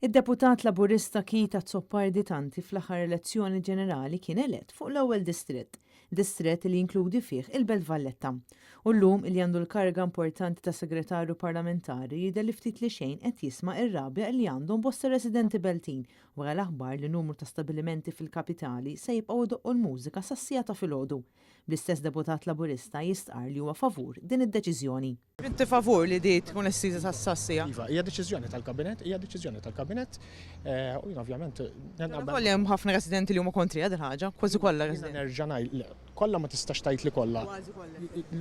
Id-deputat Laburista Kita Zoppardi Tanti fl-aħħar elezzjoni ġenerali kien elett fuq l-ewwel distrett li jinkludi fih il-Belt Valletta. U llum li għandu l-karga importanti ta' segretarju parlamentari jidher li ftit li xejn qed jisma' ir-rabja li għandhom bosta residenti Beltin wara l-aħbar li numru ta' stabilimenti fil-kapitali se jibqgħu jdoqqu l-mużika sas-sija ta' filgħodu. Bl-istess deputat Laburista jistqar li huwa favur din id-deċiżjoni. Inti favur li di tkun essiża tas-sassija? Iva, hija deċiżjoni tal-Kabinet, u ovvjament. Kolli hemm ħafna residenti li huma kontri għad ħaġa, kważi kollha residenti. Nerġa' ngħid, kollha ma tistax tgħid li kollha.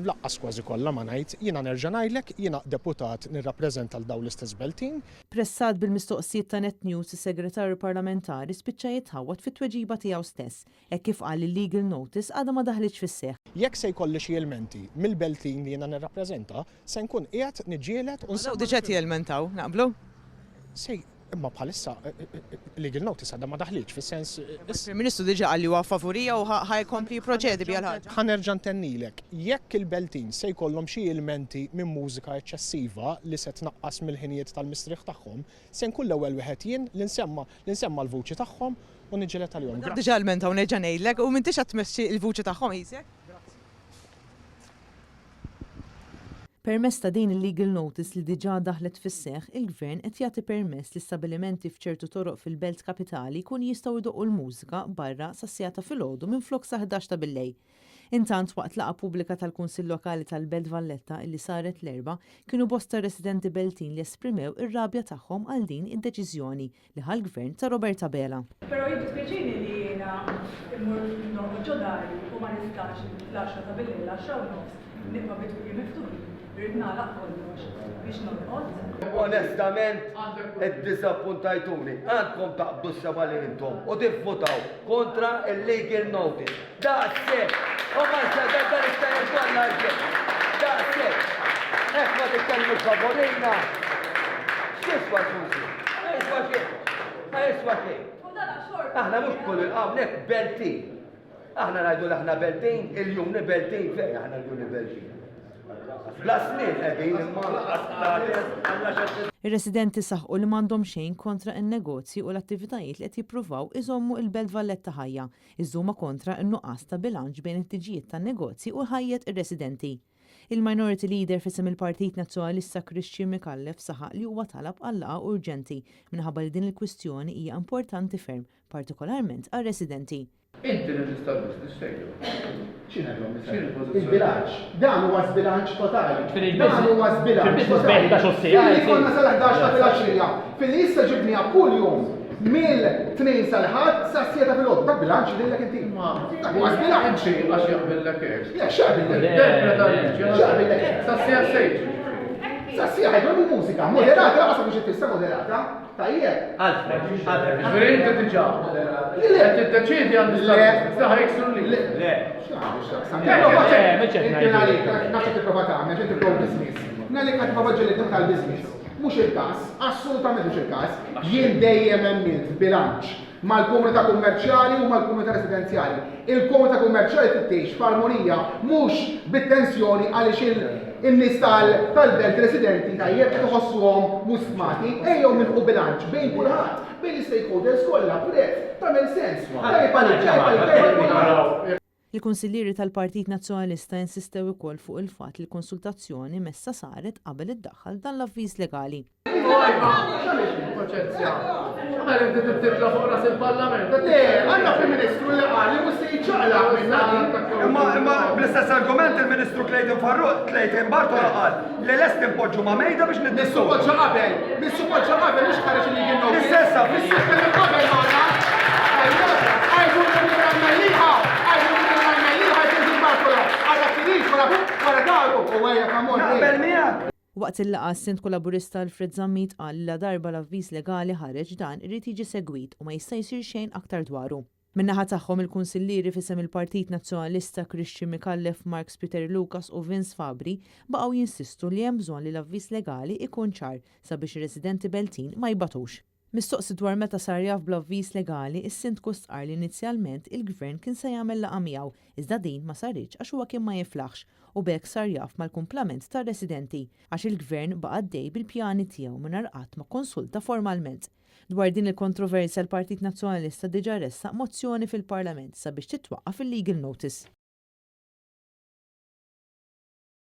Laqqas kważi kollha ma ngħid, jiena nerġa' ngħidlek, jiena deputat nirrappreżenta l dawn l-istess Beltin. Pressat bil-mistoqsijiet ta' Net News is-segretarju parlamentari spiċċa jitħawwad fit-tweġiba tiegħu stess, hekk kif qal il-legal notice għadha ma daħlitx fis-seħħ. Jekk se jkolli xi elementi mill-Beltin li jiena nirrappreżenta, se nkun qiegħed niġġieled u diġà jelmentaw, naqblu? Sej, imma bħalissa legal notice għadha ma daħlitx fis-sens. Il-Ministru diġà qal li huwa favorija u ħajkompli proċedi biha l-ħaġa. Ħanerġa' ntennilek, jekk il-Beltin se jkollhom xi elementi minn mużika eċċessiva li se tnaqqas mill-ħinijiet tal-mistrieħ tagħhom, se nkun l-ewwel wieħed jien li nsemma l-vuċi tagħhom u niġġieled tal-jom. Diġà elementaw nerġa' ngħidlek u m'intix qed tmexxi l-vuċi tagħhom jisek? Permess ta' din il-legal notice li diġà daħlet fis-seħħ, il-Gvern qed jagħti permess li stabilimenti f'ċertu toroq fil-Belt Kapitali kun jistgħu jdoqqu l-mużika barra sas-sija ta' filgħodu minflok sa 11 ta' billejl. Intant waqt laqgħa pubblika tal-Kunsill Lokali tal-Belt Valletta illi saret l-erba' kienu bosta residenti Beltin li esprimew ir-rabja tagħhom għal din id-deċiżjoni li ħall-Gvern ta' Roberta Bela. Però jiddispjaċini li jiena immur noħroġ dari u ma nistax l-10 ta' billejl 10 u nofs nibqa' bitwi miftuħin. Onestament, id-disappuntajtuni, għandkom taqbdu s-seba li intom u tivvotaw kontra il-legal notice. Daqse, u ma s-sedda d-istajn kolla ġek. Daqse, ma t-kelmu favorina. Xiswa ġuzi? Xiswa xie? Aħna mux kull il-qawnek Beltin. Aħna rajdu l-aħna Beltin, il-jumni Beltin fej, aħna l-jumni Beltin. Ir-residenti saħqu li m'għandhom xejn kontra n-negozji u l-attivitajiet li qed jippruvaw iżommu l-Belt Valletta ħajja, iżuma kontra n-nuqqas ta' bilanċ bejn it-tiġijiet tan-negozji u ħajjet ir-residenti. Il-Minority Leader fisem il-Partit Nazzjonalista Christian Micallef saħaq li huwa talab għall-laqgħa urġenti minħabba li din il-kwistjoni hija importanti ferm, partikolarment għar-residenti. Inti l-istablis xejn. Il-bilanċ. Dan huwa żbilanċ totali. Dan huwa żbilanċ totali. Fil-li konna sal-11 ta' fil-10. Fil-li issa ġibnija kull jum mill-2 sal-ħadd sa' s-sieta fil-għodu. Dak bilanċ lillek inti. Huwa żbilanċ. Għax jaqbillek hekk. Le, xaqbillek. Sassija sejġ. Sassija ħajdu mużika. Moderata, għasa biex tista moderata. Tajjeb. Verinti diġà. Qed tiddeċiedi għand l-istaħ ekslu li. Le. Mux il-kas, assolutament mux il-kas, jien dejjem emmilt bilanċ mal-komunità kummerċjali u mal-komunità residenzjali. Il-komunità kummerċjali tittiex f'armonija mhux bit-tensjoni għaliex in-nies tal-belt residenti tajjeb tħossuhom musmati ejjew milħu bilanċ bejn kulħadd, bejn l-stakeholders kollha prezz tagħmel sens. Il-Kunsillieri tal-Partit Nazzjonalista insistew ukoll fuq il-fatt li l-konsultazzjoni messa saret qabel iddaħħal dan l-avviż legali. Titla fuq ras il-Parlament. Le, għandna Prim-Ministru li qal li mhux se jiċċaqlaq minna. Imma bl-istess argument il-Ministru Clayton Farruq, Clayton Bartola qal li lest impoġġu ma' mejda biex niddissu. Nissupoġġa qabel mhux ħareġ li jien nogħdu. Istessa, Nitkellem qabel magħna. Għajdu l-għammelliħa, Waqt il-laqgħa s-Sindku Laburista Alfred Zammit qal li darba l-avviż legali ħareġ dan irid jiġi segwit u ma jista' jsir xejn aktar dwaru. Min-naħa tagħhom il-Kunsillieri fisem il-Partit Nazzjonalista Christian Micallef, Marks Peter Lucas u Vince Fabri baqgħu jinsistu li hemm bżonn li l-avviż legali ikun ċar sabiex ir-residenti Beltin ma jbatux. Mistoqsi dwar meta sar jaf bl-avviż legali, is-sindku stqar li inizjalment il-gvern kien se jagħmel laqgħa miegħu, iżda din ma saritx għax huwa kien ma jiflaħx u bekk sar jaf mal-kumplament tar-residenti għax il-gvern baqa' għaddej bil-pjani tiegħu mingħajr qatt ma konsulta formalment. Dwar din il-kontroversja l-Partit Nazzjonalista diġà ressaq mozzjoni fil-Parlament sabiex titwaqqaf il-legal notice.